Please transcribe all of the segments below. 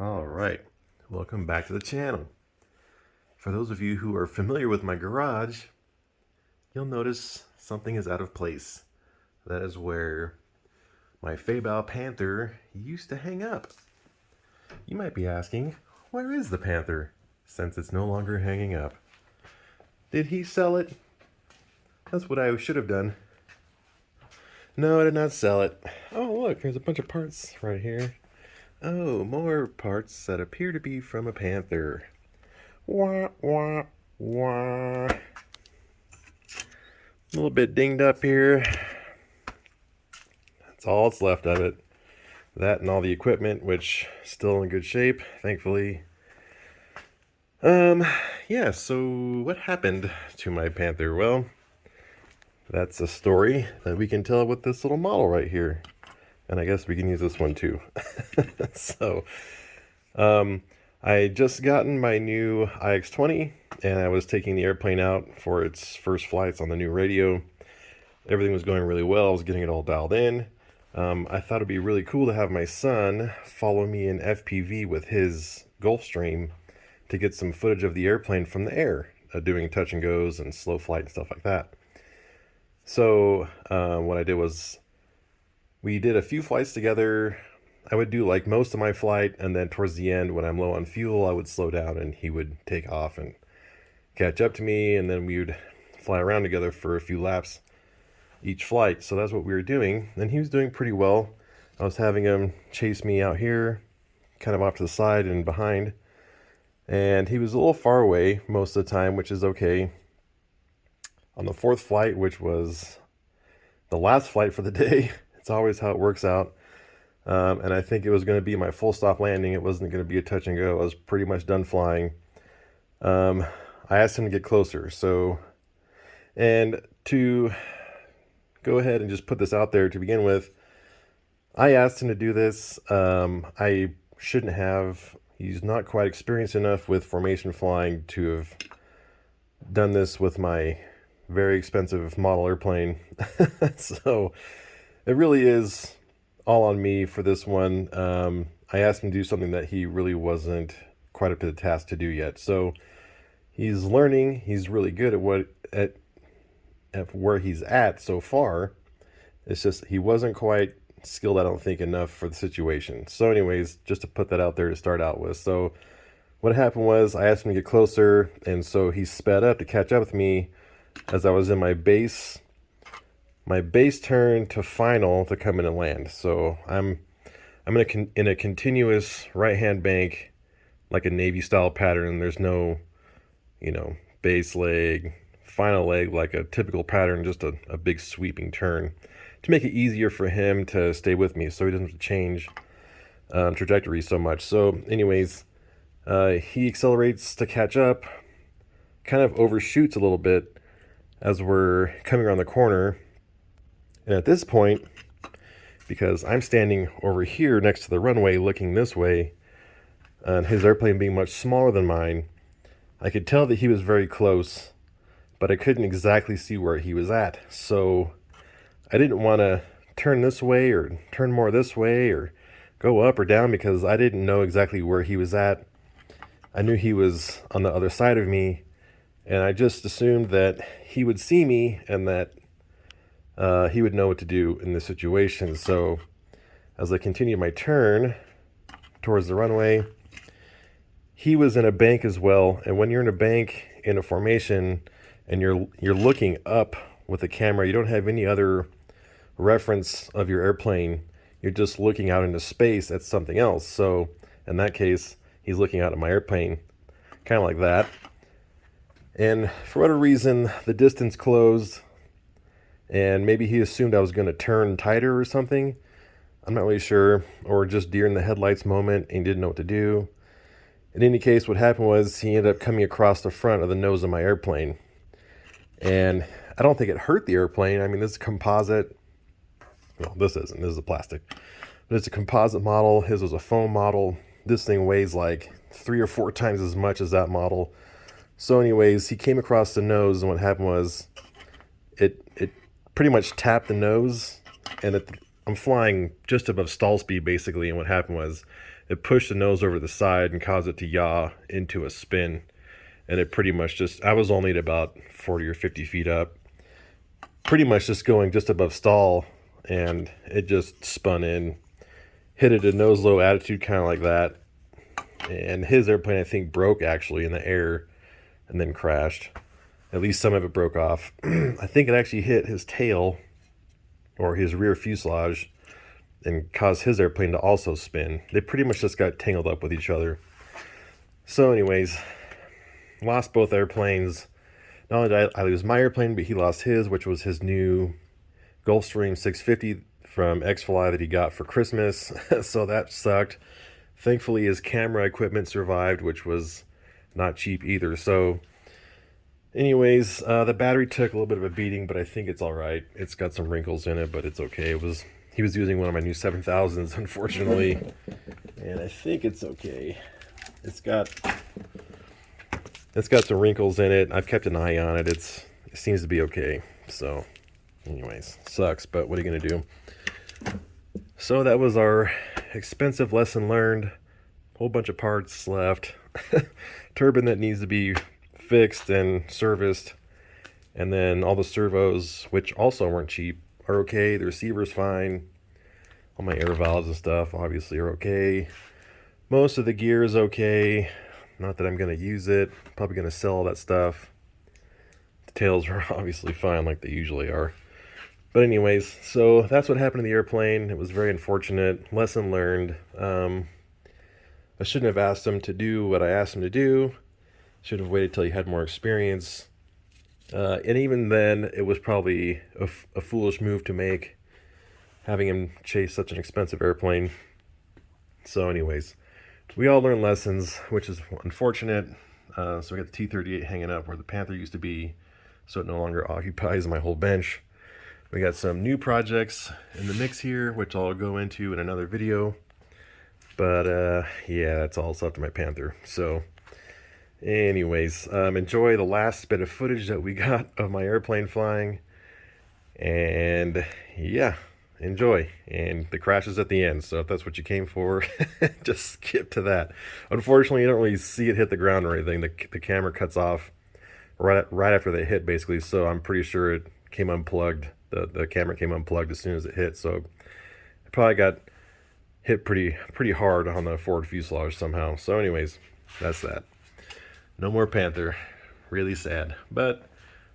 All right, welcome back to the channel. For those of you who are familiar with my garage, you'll notice something is out of place. That is where my Panther used to hang up. You might be asking, where is the Panther, since it's no longer hanging up? Did he sell it? That's what I should have done. No, I did not sell it. Oh, look, there's a bunch of parts right here. Oh, more parts that appear to be from a Panther. Wah, wah, wah. A little bit dinged up here. That's all that's left of it. That and all the equipment, which still in good shape, thankfully. Yeah, so what happened to my Panther? Well, that's a story that we can tell with this little model right here. And I guess we can use this one too. So, I just gotten my new iX20, and I was taking the airplane out for its first flights on the new radio. Everything was going really well. I was getting it all dialed in. I thought it'd be really cool to have my son follow me in FPV with his Gulfstream to get some footage of the airplane from the air, doing touch and goes and slow flight and stuff like that. So what I did was we did a few flights together. I would do like most of my flight, and then towards the end when I'm low on fuel, I would slow down and he would take off and catch up to me, and then we would fly around together for a few laps each flight. So that's what we were doing, and he was doing pretty well. I was having him chase me out here, kind of off to the side and behind, and he was a little far away most of the time, which is okay. On the fourth flight, which was the last flight for the day, it's always how it works out. And I think it was going to be my full stop landing. It wasn't going to be a touch and go. I was pretty much done flying. I asked him to get closer. And to go ahead and just put this out there to begin with, I asked him to do this. I shouldn't have. He's not quite experienced enough with formation flying to have done this with my very expensive model airplane. So it really is all on me for this one. I asked him to do something that he really wasn't quite up to the task to do yet. So he's learning. He's really good at where he's at so far. It's just he wasn't quite skilled, I don't think, enough for the situation. So anyways, just to put that out there to start out with. So what happened was I asked him to get closer, and so he sped up to catch up with me as I was in my base turn to final to come in and land. So I'm in a continuous right-hand bank, like a Navy style pattern. There's no, base leg, final leg, like a typical pattern, just a big sweeping turn to make it easier for him to stay with me so he doesn't have to change trajectory so much. So anyways, he accelerates to catch up, kind of overshoots a little bit as we're coming around the corner. And at this point, because I'm standing over here next to the runway looking this way, and his airplane being much smaller than mine, I could tell that he was very close, but I couldn't exactly see where he was at. So I didn't want to turn this way or turn more this way or go up or down because I didn't know exactly where he was at. I knew he was on the other side of me, and I just assumed that he would see me and that he would know what to do in this situation. So as I continued my turn towards the runway, he was in a bank as well. And when you're in a bank in a formation and you're looking up with the camera, you don't have any other reference of your airplane. You're just looking out into space at something else. So in that case, he's looking out at my airplane, kind of like that. And for whatever reason, the distance closed, and maybe he assumed I was going to turn tighter or something. I'm not really sure, or just deer in the headlights moment and he didn't know what to do. In any case, what happened was he ended up coming across the front of the nose of my airplane. And I don't think it hurt the airplane. I mean, this is composite. Well, this isn't. This is a plastic. But it's a composite model. His was a foam model. This thing weighs like 3 or 4 times as much as that model. So anyways, he came across the nose, and what happened was it pretty much tapped the nose, and I'm flying just above stall speed basically, and what happened was it pushed the nose over the side and caused it to yaw into a spin. And it pretty much just, I was only at about 40 or 50 feet up, pretty much just going just above stall, and it just spun in, hit it at nose low attitude, kind of like that. And his airplane, I think, broke actually in the air and then crashed. At least some of it broke off. I think it actually hit his tail or his rear fuselage and caused his airplane to also spin. They pretty much just got tangled up with each other. So anyways, lost both airplanes. Not only did I lose my airplane, but he lost his, which was his new Gulfstream 650 from X-Fly that he got for Christmas. So that sucked. Thankfully, his camera equipment survived, which was not cheap either. So anyways, the battery took a little bit of a beating, but I think it's all right. It's got some wrinkles in it, but it's okay. He was using one of my new 7000s, unfortunately, and I think it's okay. It's got some wrinkles in it. I've kept an eye on it. It seems to be okay. So anyways, sucks, but what are you gonna do? So that was our expensive lesson learned. Whole bunch of parts left. Turbine that needs to be fixed and serviced, and then all the servos, which also weren't cheap, are okay. The receiver's fine. All my air valves and stuff obviously are okay. Most of the gear is okay. Not that I'm going to use it. Probably going to sell all that stuff. The tails are obviously fine like they usually are. But anyways, so that's what happened to the airplane. It was very unfortunate. Lesson learned. I shouldn't have asked him to do what I asked him to do. Should have waited till he had more experience. And even then, it was probably a foolish move to make, having him chase such an expensive airplane. So anyways, we all learn lessons, which is unfortunate. So we got the T-38 hanging up where the Panther used to be, so it no longer occupies my whole bench. We got some new projects in the mix here, which I'll go into in another video. But yeah, that's all stuff to my Panther. So anyways, enjoy the last bit of footage that we got of my airplane flying. And yeah, enjoy. And the crash is at the end, so if that's what you came for, just skip to that. Unfortunately, you don't really see it hit the ground or anything. The camera cuts off right after they hit, basically, so I'm pretty sure it came unplugged. The camera came unplugged as soon as it hit, so it probably got hit pretty hard on the forward fuselage somehow. So anyways, that's that. No more Panther. Really sad. But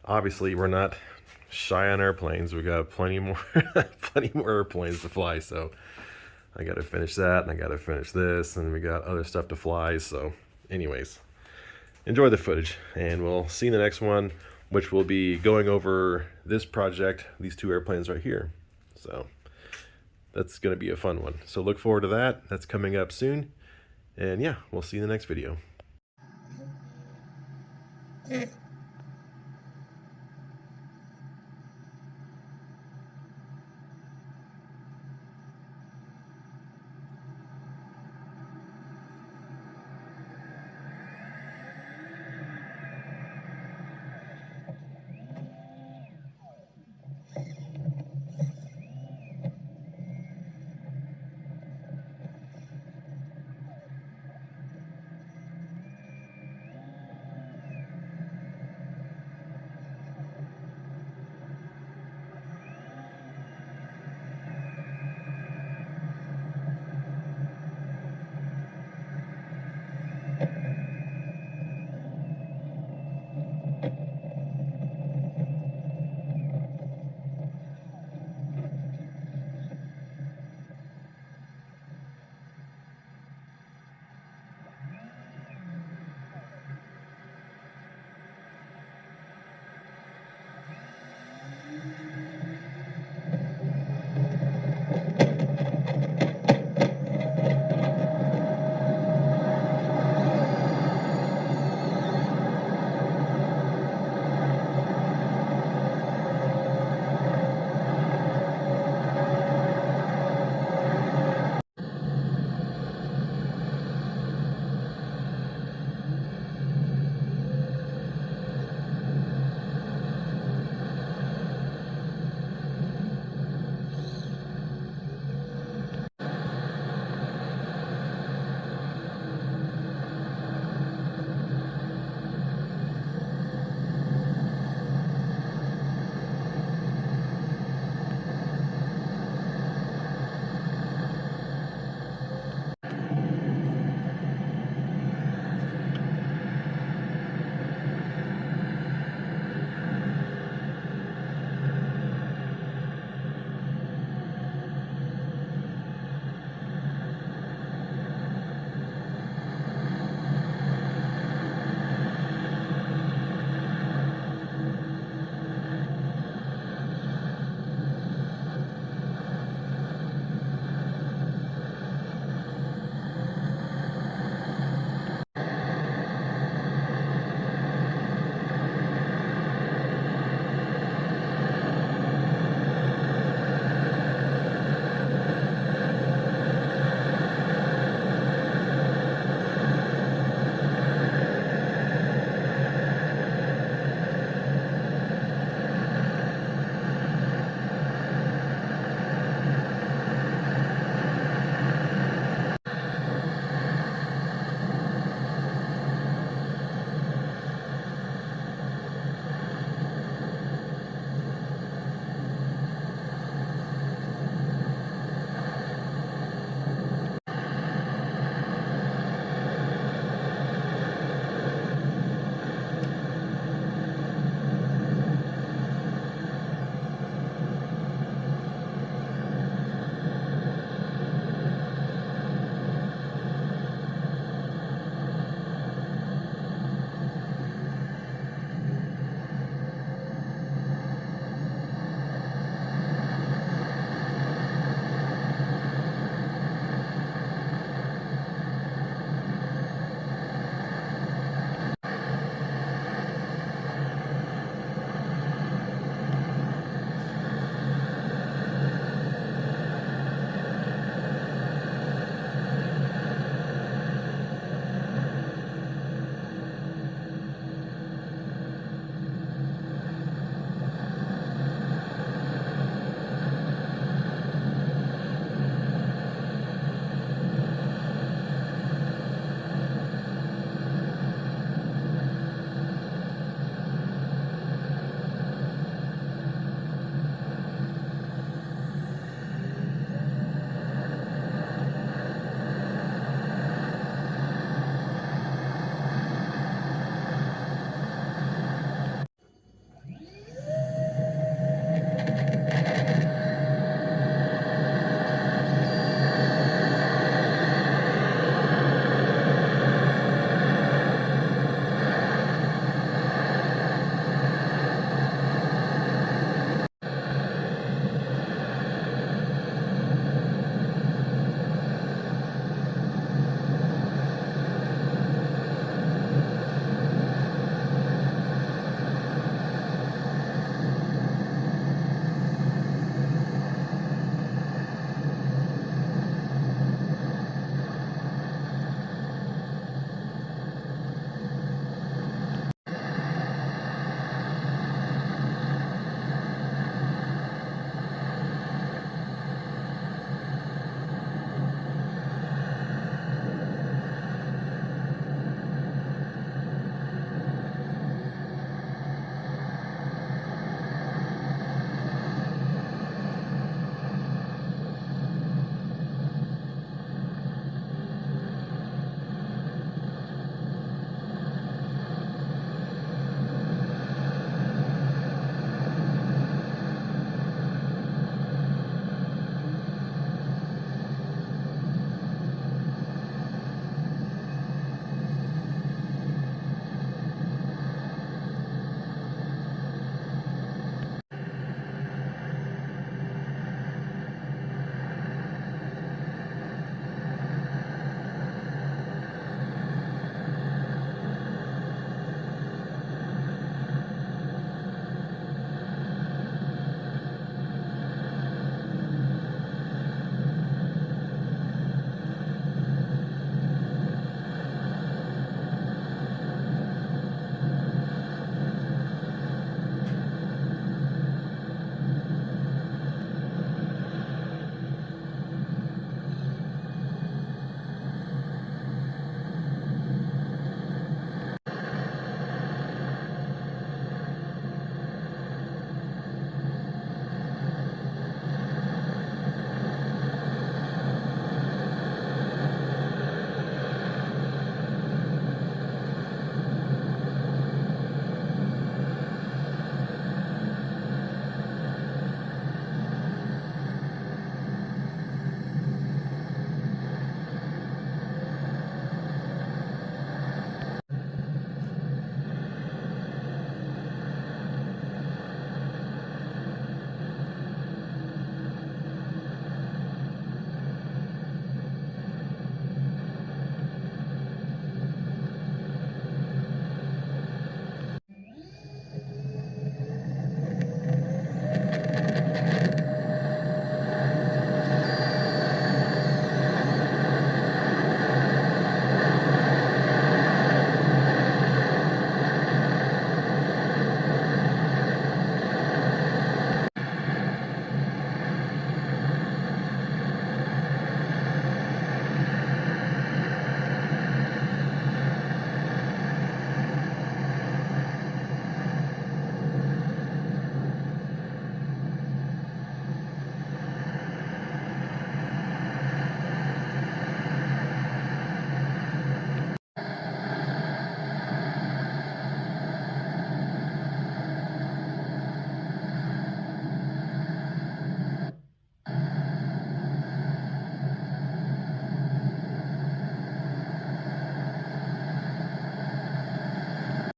obviously we're not shy on airplanes. We got plenty more airplanes to fly, so I gotta finish that, and I gotta finish this, and we got other stuff to fly. So anyways, enjoy the footage, and we'll see you in the next one, which will be going over this project, these two airplanes right here. So that's going to be a fun one. So look forward to that. That's coming up soon. And yeah, we'll see you in the next video.